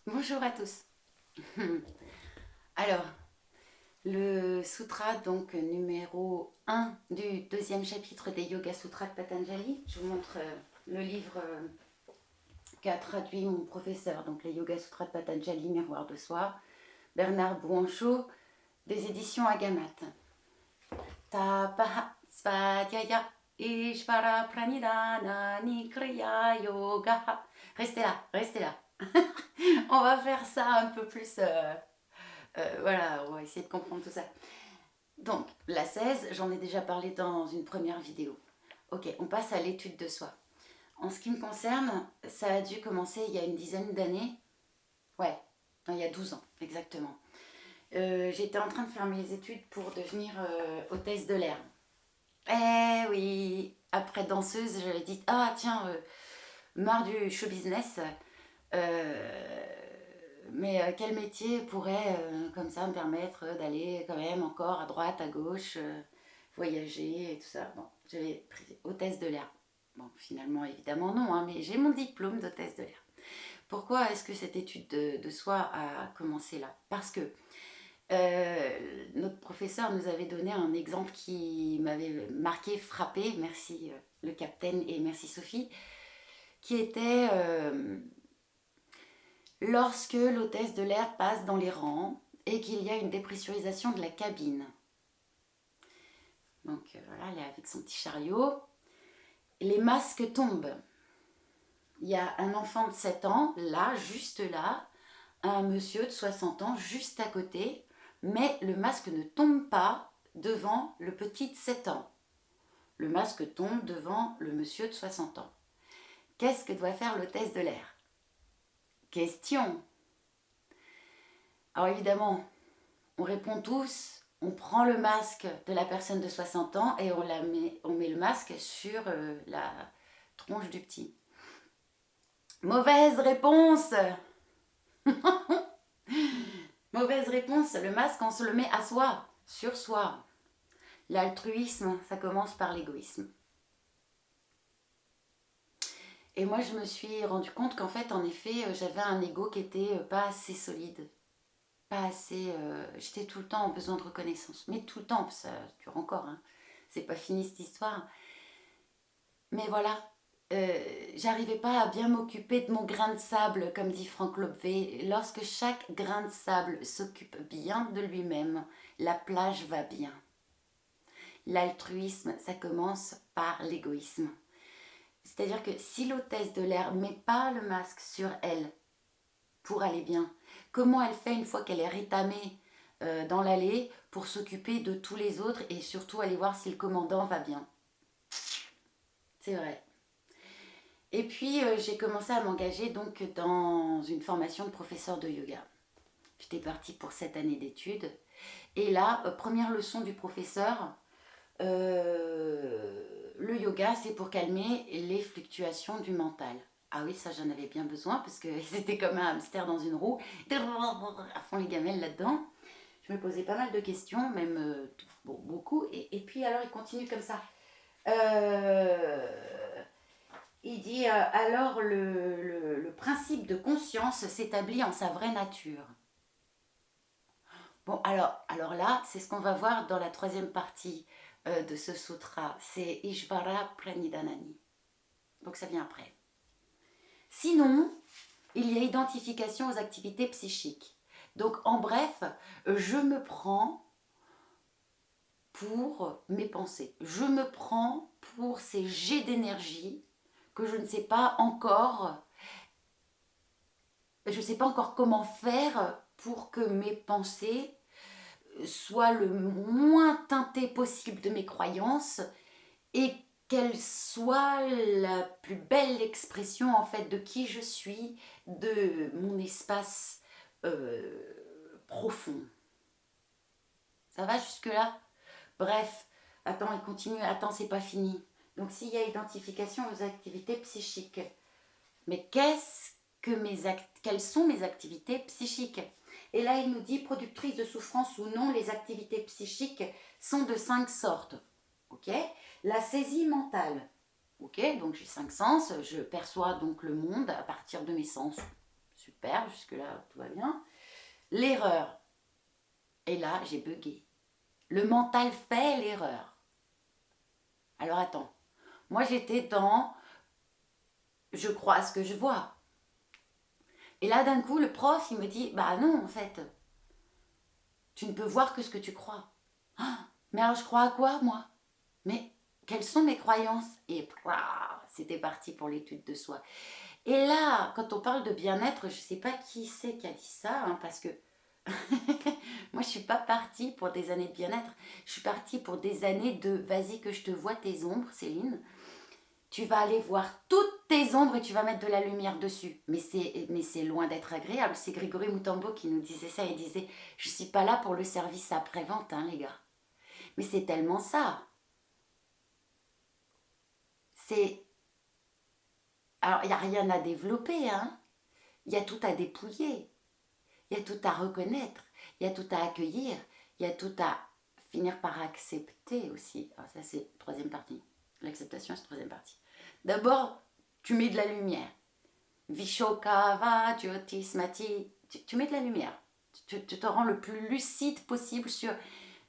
Bonjour à tous. Alors, le sutra donc numéro 1 du deuxième chapitre des Yoga Sutras de Patanjali. Je vous montre le livre qu'a traduit mon professeur, donc les Yoga Sutras de Patanjali, Miroir de soi, Bernard Bouanchot, des éditions Agamat. Tapaha svadhyaya ishvara pranidhana nikriya yoga. Restez là, restez là. On va faire ça un peu plus... voilà, on va essayer de comprendre tout ça. Donc, la 16, j'en ai déjà parlé dans une première vidéo. Ok, on passe à l'étude de soi. En ce qui me concerne, ça a dû commencer il y a une dizaine d'années. Ouais, non, il y a 12 ans, exactement. J'étais en train de faire mes études pour devenir hôtesse de l'air. Eh oui, après danseuse, j'avais dit, ah tiens, marre du show business, euh, mais quel métier pourrait comme ça me permettre d'aller quand même encore à droite, à gauche, voyager et tout ça. Bon, j'avais pris hôtesse de l'air. Bon, finalement, évidemment non, hein, mais j'ai mon diplôme d'hôtesse de l'air. Pourquoi est-ce que cette étude de soi a commencé là? Parce que notre professeur nous avait donné un exemple qui m'avait marqué, frappé, merci le capitaine et merci Sophie, qui était lorsque l'hôtesse de l'air passe dans les rangs et qu'il y a une dépressurisation de la cabine. Donc voilà, elle est avec son petit chariot. Les masques tombent. Il y a un enfant de 7 ans, là, juste là, un monsieur de 60 ans, juste à côté, mais le masque ne tombe pas devant le petit de 7 ans. Le masque tombe devant le monsieur de 60 ans. Qu'est-ce que doit faire l'hôtesse de l'air? Question. Alors évidemment, on répond tous, on prend le masque de la personne de 60 ans et on met le masque sur la tronche du petit. Mauvaise réponse. Mauvaise réponse, le masque on se le met à soi, sur soi. L'altruisme, ça commence par l'égoïsme. Et moi je me suis rendu compte qu'en fait, en effet, j'avais un ego qui était pas assez solide. Pas assez... j'étais tout le temps en besoin de reconnaissance. Mais tout le temps, ça dure encore, hein. C'est pas fini cette histoire. Mais voilà, j'arrivais pas à bien m'occuper de mon grain de sable, comme dit Franck Lobvé. Lorsque chaque grain de sable s'occupe bien de lui-même, la plage va bien. L'altruisme, ça commence par l'égoïsme. C'est-à-dire que si l'hôtesse de l'air ne met pas le masque sur elle pour aller bien, comment elle fait une fois qu'elle est rétamée dans l'allée pour s'occuper de tous les autres et surtout aller voir si le commandant va bien? C'est vrai. Et puis j'ai commencé à m'engager donc dans une formation de professeur de yoga. J'étais partie pour 7 années d'études. Et là, première leçon du professeur, le yoga c'est pour calmer les fluctuations du mental. Ah oui, ça j'en avais bien besoin parce que c'était comme un hamster dans une roue, à fond les gamelles là-dedans. Je me posais pas mal de questions, même bon, beaucoup. Et puis alors il continue comme ça. Il dit alors le principe de conscience s'établit en sa vraie nature. Bon, alors là, c'est ce qu'on va voir dans la troisième partie de ce sutra. C'est Ishvara Pranidhanani. Donc ça vient après. Sinon, il y a identification aux activités psychiques. Donc en bref, je me prends pour mes pensées. Je me prends pour ces jets d'énergie que je ne sais pas encore, je ne sais pas encore comment faire pour que mes pensées soient le moins teintées possible de mes croyances et qu'elles soient la plus belle expression en fait de qui je suis, de mon espace profond. Ça va jusque-là? Bref, attends, il continue, attends, c'est pas fini. Donc s'il y a identification aux activités psychiques, mais quelles sont mes activités psychiques? Et là, il nous dit, productrices de souffrance ou non, les activités psychiques sont de 5 sortes. Ok? La saisie mentale. Ok? Donc j'ai 5 sens, je perçois donc le monde à partir de mes sens. super, jusque-là, tout va bien. L'erreur. Et là, j'ai bugué. Le mental fait l'erreur. Alors attends, moi j'étais dans je crois à ce que je vois. Et là d'un coup, le prof, il me dit, bah non, en fait, tu ne peux voir que ce que tu crois. Ah, mais alors je crois à quoi, moi? Mais quelles sont mes croyances? Et c'était parti pour l'étude de soi. Et là, quand on parle de bien-être, je ne sais pas qui c'est qui a dit ça, hein, parce que moi, je ne suis pas partie pour des années de bien-être. Je suis partie pour des années de vas-y que je te vois tes ombres, Céline. Tu vas aller voir toutes tes ombres et tu vas mettre de la lumière dessus. Mais c'est loin d'être agréable. C'est Grégory Mutombo qui nous disait ça. Il disait, je ne suis pas là pour le service après-vente, hein, les gars. Mais c'est tellement ça. C'est... Alors, il n'y a rien à développer, hein. Il y a tout à dépouiller. Il y a tout à reconnaître. Il y a tout à accueillir. Il y a tout à finir par accepter aussi. Alors ça, c'est la troisième partie. L'acceptation, c'est la troisième partie. D'abord, tu mets de la lumière. Vishokava, Jyotismati, tu mets de la lumière. Tu te rends le plus lucide possible sur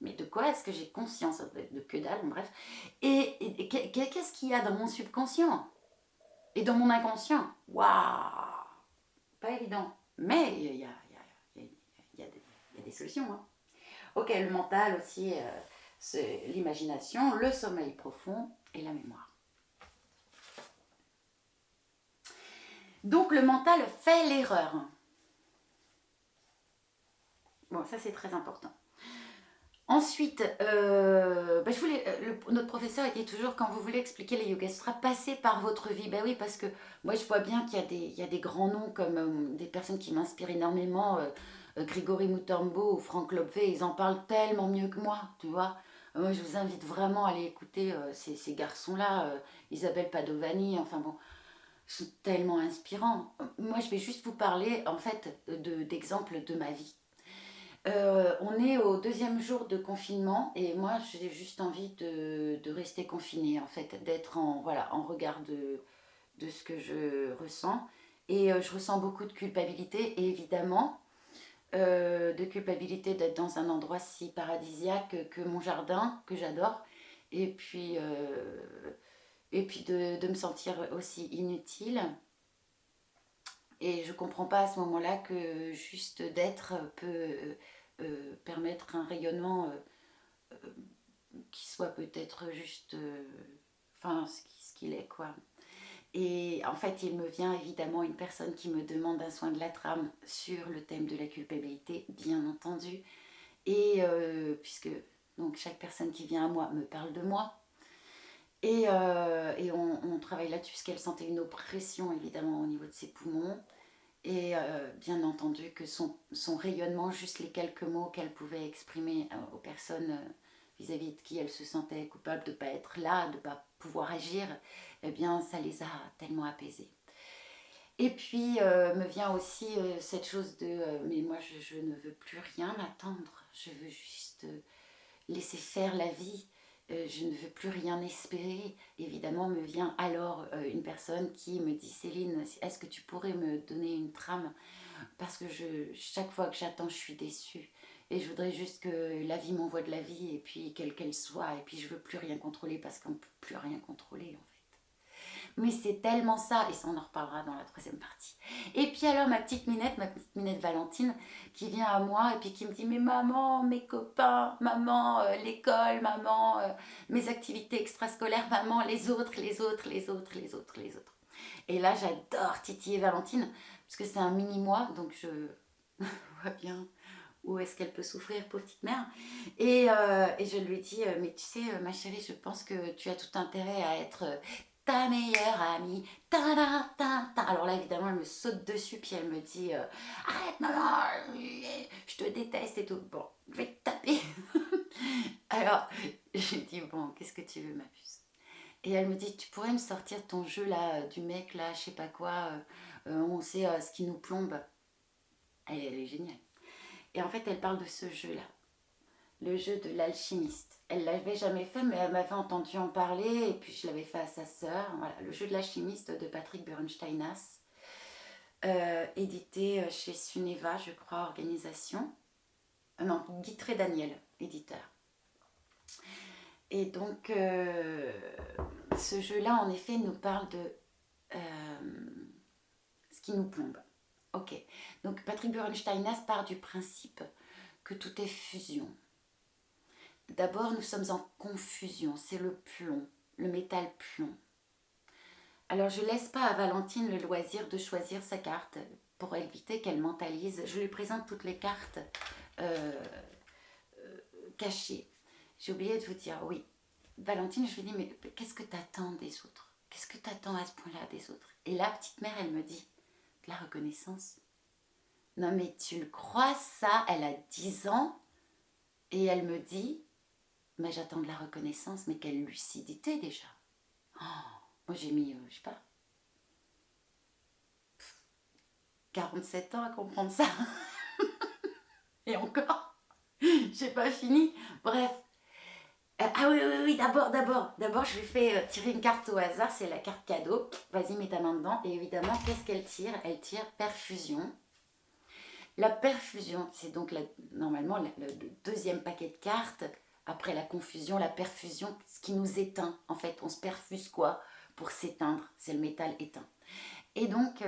mais de quoi est-ce que j'ai conscience de que dalle, bref. Et qu'est-ce qu'il y a dans mon subconscient et dans mon inconscient? Waouh, pas évident. Mais il y a des solutions. Hein. Ok, le mental aussi, c'est l'imagination, le sommeil profond et la mémoire. Donc le mental fait l'erreur. Bon, ça c'est très important. Ensuite, notre professeur il dit toujours quand vous voulez expliquer les yoga sutras, passez par votre vie. Ben oui, parce que moi je vois bien qu'il y a des grands noms comme des personnes qui m'inspirent énormément, Grégory Mutombo ou Frank Lopez, ils en parlent tellement mieux que moi, tu vois. Moi je vous invite vraiment à aller écouter ces garçons-là, Isabelle Padovani, enfin bon, ils sont tellement inspirants. Moi je vais juste vous parler en fait d'exemples de ma vie. On est au deuxième jour de confinement et moi j'ai juste envie de rester confinée en fait, d'être en regard de ce que je ressens. Et je ressens beaucoup de culpabilité et évidemment de culpabilité d'être dans un endroit si paradisiaque que mon jardin, que j'adore, et puis de me sentir aussi inutile. Et je comprends pas à ce moment-là que juste d'être peut permettre un rayonnement qui soit peut-être juste, enfin, ce qu'il est, quoi. Et en fait, il me vient évidemment une personne qui me demande un soin de la trame sur le thème de la culpabilité, bien entendu. Et puisque donc chaque personne qui vient à moi me parle de moi. Et on travaille là-dessus parce qu'elle sentait une oppression évidemment au niveau de ses poumons. Et bien entendu que son rayonnement, juste les quelques mots qu'elle pouvait exprimer aux personnes vis-à-vis de qui elle se sentait coupable de ne pas être là, de ne pas pouvoir agir, eh bien ça les a tellement apaisés. Et puis me vient aussi cette chose de mais moi je ne veux plus rien attendre, je veux juste laisser faire la vie. Je ne veux plus rien espérer. Évidemment, me vient alors une personne qui me dit Céline, est-ce que tu pourrais me donner une trame? Parce que chaque fois que j'attends, je suis déçue. Et je voudrais juste que la vie m'envoie de la vie, et puis quelle qu'elle soit. Et puis je veux plus rien contrôler parce qu'on ne peut plus rien contrôler en fait. Mais c'est tellement ça, et ça on en reparlera dans la troisième partie. Et puis alors ma petite minette Valentine, qui vient à moi et puis qui me dit mais maman, mes copains, maman, l'école, maman, mes activités extrascolaires, maman, les autres, les autres, les autres, les autres, les autres. Et là j'adore titiller Valentine, parce que c'est un mini-moi, donc je vois bien où est-ce qu'elle peut souffrir, pauvre petite mère. Et je lui dis, mais tu sais, ma chérie, je pense que tu as tout intérêt à être ta meilleure amie. Ta -da, ta, ta. Alors là, évidemment, elle me saute dessus, puis elle me dit, arrête maman, je te déteste et tout. Bon, je vais te taper. Alors, je lui dis, bon, qu'est-ce que tu veux, ma puce? Et elle me dit, tu pourrais me sortir ton jeu là, du mec là, je sais pas quoi, on sait ce qui nous plombe. Elle est géniale. Et en fait, elle parle de ce jeu-là, le jeu de l'alchimiste. Elle l'avait jamais fait, mais elle m'avait entendu en parler, et puis je l'avais fait à sa sœur. Voilà, le jeu de l'alchimiste de Patrick Bernsteinas. édité chez Suneva, je crois, organisation. Non, Guitré Daniel, éditeur. Et donc, ce jeu-là, en effet, nous parle de ce qui nous plombe. Ok. Donc, Patrick Bauerstein part du principe que tout est fusion. D'abord, nous sommes en confusion. C'est le plomb, le métal plomb. Alors, je ne laisse pas à Valentine le loisir de choisir sa carte pour éviter qu'elle mentalise. Je lui présente toutes les cartes cachées. J'ai oublié de vous dire, oui. Valentine, je lui dis, mais qu'est-ce que tu attends des autres? Qu'est-ce que tu attends à ce point-là des autres? Et la petite mère, elle me dit, de la reconnaissance. Non, mais tu le crois, ça? Elle a 10 ans et elle me dit, mais j'attends de la reconnaissance, mais quelle lucidité déjà. Oh, moi, j'ai mis, je sais pas, 47 ans à comprendre ça. Et encore, j'ai pas fini. Bref. Ah oui, oui, oui, d'abord, je lui fais tirer une carte au hasard, c'est la carte cadeau. Vas-y, mets ta main dedans. Et évidemment, qu'est-ce qu'elle tire? Elle tire perfusion. La perfusion, c'est donc normalement le deuxième paquet de cartes. Après la confusion, la perfusion, ce qui nous éteint. En fait, on se perfuse quoi pour s'éteindre? C'est le métal éteint. Et donc,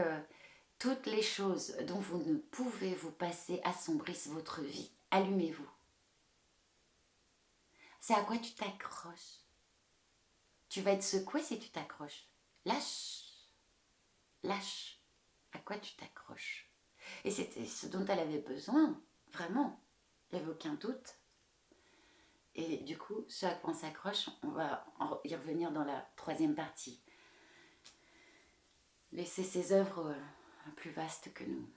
toutes les choses dont vous ne pouvez vous passer assombrissent votre vie. Allumez-vous. C'est à quoi tu t'accroches. Tu vas être secoué si tu t'accroches. Lâche. Lâche. À quoi tu t'accroches. Et c'était ce dont elle avait besoin, vraiment. Il n'y avait aucun doute. Et du coup, ce à quoi on s'accroche, on va y revenir dans la troisième partie. Laisser ses œuvres plus vastes que nous.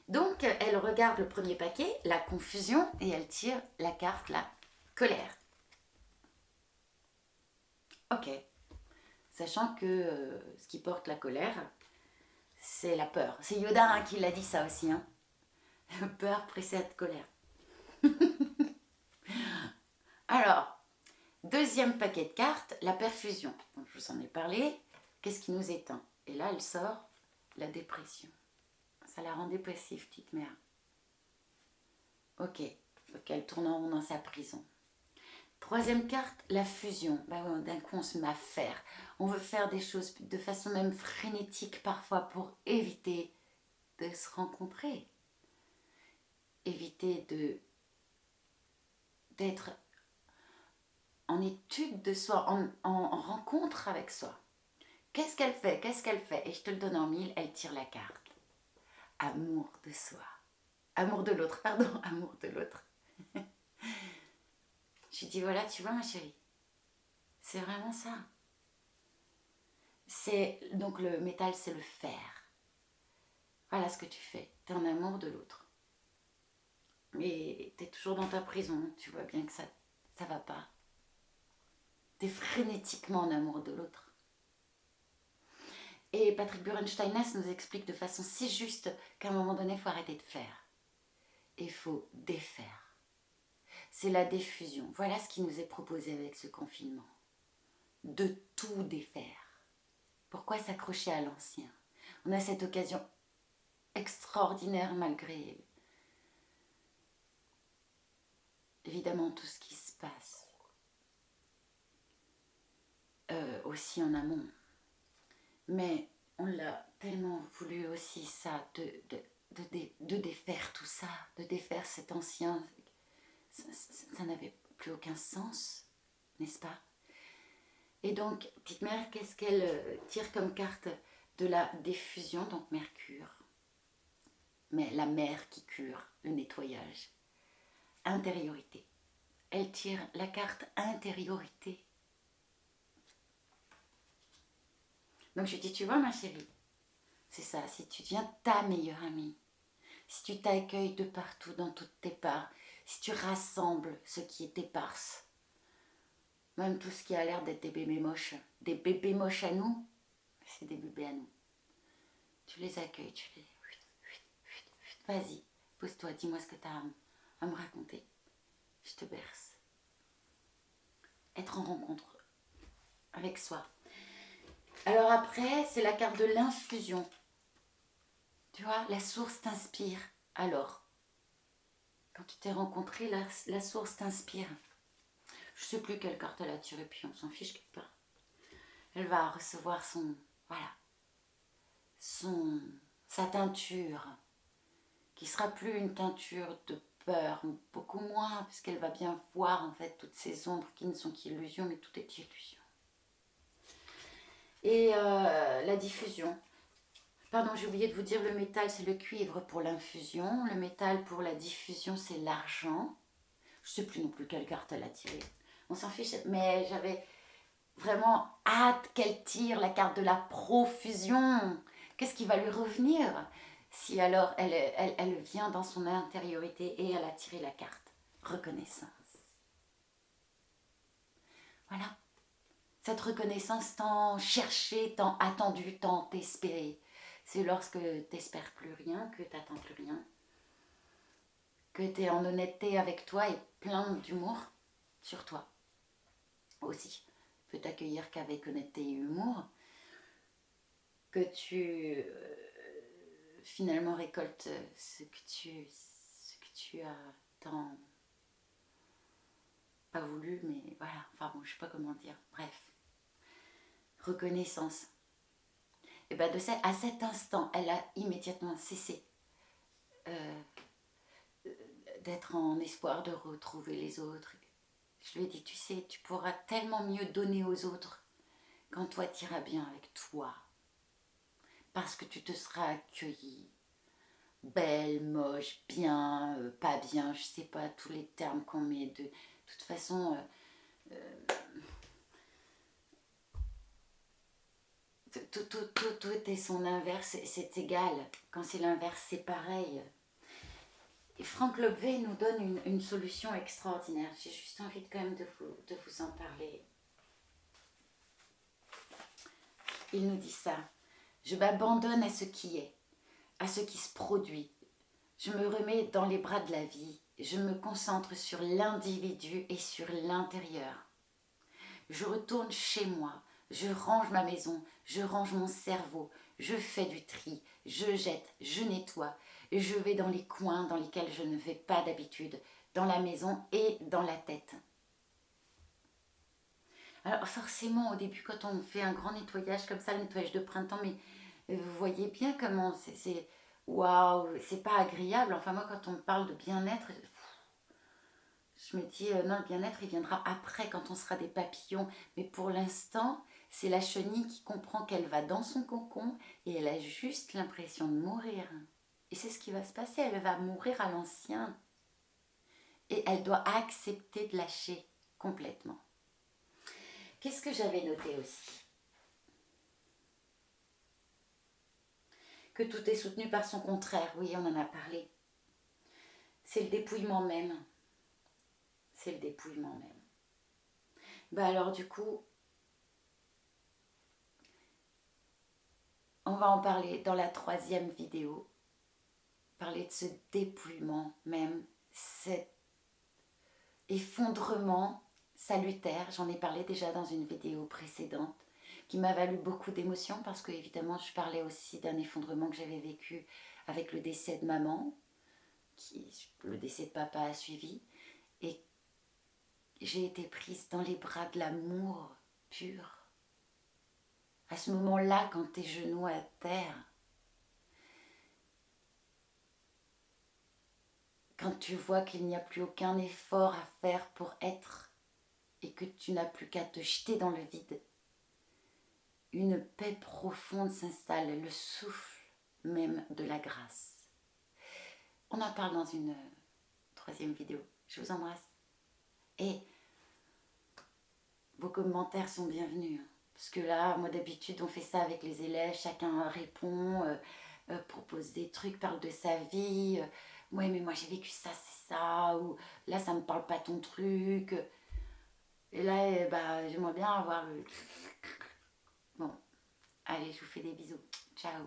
Donc, elle regarde le premier paquet, la confusion, et elle tire la carte, la colère. Ok. Sachant que ce qui porte la colère, c'est la peur. C'est Yoda qui l'a dit ça aussi. Hein. Peur précède colère. Alors, deuxième paquet de cartes, la perfusion. Donc, je vous en ai parlé. Qu'est-ce qui nous éteint? Et là, elle sort la dépression. Ça la rend dépressive, petite mère. Ok. Donc, elle tourne en rond dans sa prison. Troisième carte, la fusion. Bah ouais, d'un coup, on se met à faire. On veut faire des choses de façon même frénétique parfois pour éviter de se rencontrer. Éviter d'être en étude de soi, en rencontre avec soi. Qu'est-ce qu'elle fait? Qu'est-ce qu'elle fait? Et je te le donne en mille, elle tire la carte. Amour de soi. Amour de l'autre, pardon, amour de l'autre. Je dis voilà, tu vois ma chérie, c'est vraiment ça. Donc le métal, c'est le fer. Voilà ce que tu fais. Tu es en amour de l'autre. Mais tu es toujours dans ta prison. Tu vois bien que ça va pas. Tu es frénétiquement en amour de l'autre. Et Patrick Bauerstein nous explique de façon si juste qu'à un moment donné, il faut arrêter de faire. Et il faut défaire. C'est la diffusion. Voilà ce qui nous est proposé avec ce confinement. De tout défaire. Pourquoi s'accrocher à l'ancien? On a cette occasion extraordinaire malgré évidemment tout ce qui se passe. Aussi en amont. Mais on l'a tellement voulu aussi ça, de défaire tout ça, de défaire cet ancien. Ça n'avait plus aucun sens, n'est-ce pas? Et donc, petite mère, qu'est-ce qu'elle tire comme carte? De la diffusion, donc Mercure. Mais la mer qui cure, le nettoyage. Intériorité. Elle tire la carte intériorité. Donc je dis, tu vois ma chérie, c'est ça, si tu deviens ta meilleure amie, si tu t'accueilles de partout dans toutes tes parts, si tu rassembles ce qui est éparse, même tout ce qui a l'air d'être des bébés moches à nous, c'est des bébés à nous. Tu les accueilles, tu les... Vas-y, pose-toi, dis-moi ce que tu as à me raconter. Je te berce. Être en rencontre avec soi. Alors après, c'est la carte de l'infusion. Tu vois, la source t'inspire. Alors, quand tu t'es rencontré, la source t'inspire. Je sais plus quelle carte elle a tirée, puis on s'en fiche quelque part. Elle va recevoir voilà, sa teinture, qui sera plus une teinture de peur, beaucoup moins, puisqu'elle va bien voir en fait toutes ces ombres qui ne sont qu'illusions, mais tout est illusion. Et la diffusion. Pardon, j'ai oublié de vous dire, le métal c'est le cuivre pour l'infusion, le métal pour la diffusion c'est l'argent. Je sais plus non plus quelle carte elle a tirée. On s'en fiche, mais j'avais vraiment hâte qu'elle tire la carte de la profusion. Qu'est-ce qui va lui revenir si alors elle vient dans son intériorité et elle a tiré la carte reconnaissance. Voilà. Cette reconnaissance tant cherchée, tant attendue, tant espérée. C'est lorsque tu n'espères plus rien, que tu n'attends plus rien, que tu es en honnêteté avec toi et plein d'humour sur toi aussi. Peut t'accueillir qu'avec honnêteté et humour, que tu finalement récoltes ce que tu as tant pas voulu, mais voilà, enfin bon, je sais pas comment dire, bref. Reconnaissance. Et bien à cet instant, elle a immédiatement cessé d'être en espoir de retrouver les autres. Je lui ai dit, tu sais, tu pourras tellement mieux donner aux autres quand toi t'iras bien avec toi. Parce que tu te seras accueillie. Belle, moche, bien, pas bien, je sais pas, tous les termes qu'on met. De toute façon, tout est son inverse, c'est égal. Quand c'est l'inverse, c'est pareil. Et Franck Lobvé nous donne une solution extraordinaire. J'ai juste envie quand même de vous en parler. Il nous dit ça. Je m'abandonne à ce qui est, à ce qui se produit. Je me remets dans les bras de la vie. Je me concentre sur l'individu et sur l'intérieur. Je retourne chez moi. Je range ma maison. Je range mon cerveau. Je fais du tri. Je jette. Je nettoie. Je vais dans les coins dans lesquels je ne vais pas d'habitude. Dans la maison et dans la tête. Alors forcément, au début, quand on fait un grand nettoyage comme ça, le nettoyage de printemps, mais vous voyez bien comment c'est waouh, c'est pas agréable. Enfin moi, quand on me parle de bien-être, je me dis non, le bien-être, il viendra après, quand on sera des papillons. Mais pour l'instant, c'est la chenille qui comprend qu'elle va dans son cocon et elle a juste l'impression de mourir. Et c'est ce qui va se passer, elle va mourir à l'ancien. Et elle doit accepter de lâcher complètement. Qu'est-ce que j'avais noté aussi? Que tout est soutenu par son contraire, oui, on en a parlé. C'est le dépouillement même. C'est le dépouillement même. Bah alors du coup, on va en parler dans la 3e vidéo. Parler de ce dépouillement même, cet effondrement salutaire. J'en ai parlé déjà dans une vidéo précédente qui m'a valu beaucoup d'émotions parce que évidemment je parlais aussi d'un effondrement que j'avais vécu avec le décès de maman, le décès de papa a suivi, et j'ai été prise dans les bras de l'amour pur. À ce moment-là, quand tes genoux à terre, quand tu vois qu'il n'y a plus aucun effort à faire pour être et que tu n'as plus qu'à te jeter dans le vide, une paix profonde s'installe, le souffle même de la grâce. On en parle dans une 3e vidéo. Je vous embrasse. Et vos commentaires sont bienvenus. Parce que là, moi d'habitude, on fait ça avec les élèves, chacun répond, propose des trucs, parle de sa vie. Ouais, mais moi j'ai vécu ça, c'est ça. Ou là, ça me parle pas ton truc. Et là, bah, j'aimerais bien avoir le... Bon, allez, je vous fais des bisous. Ciao.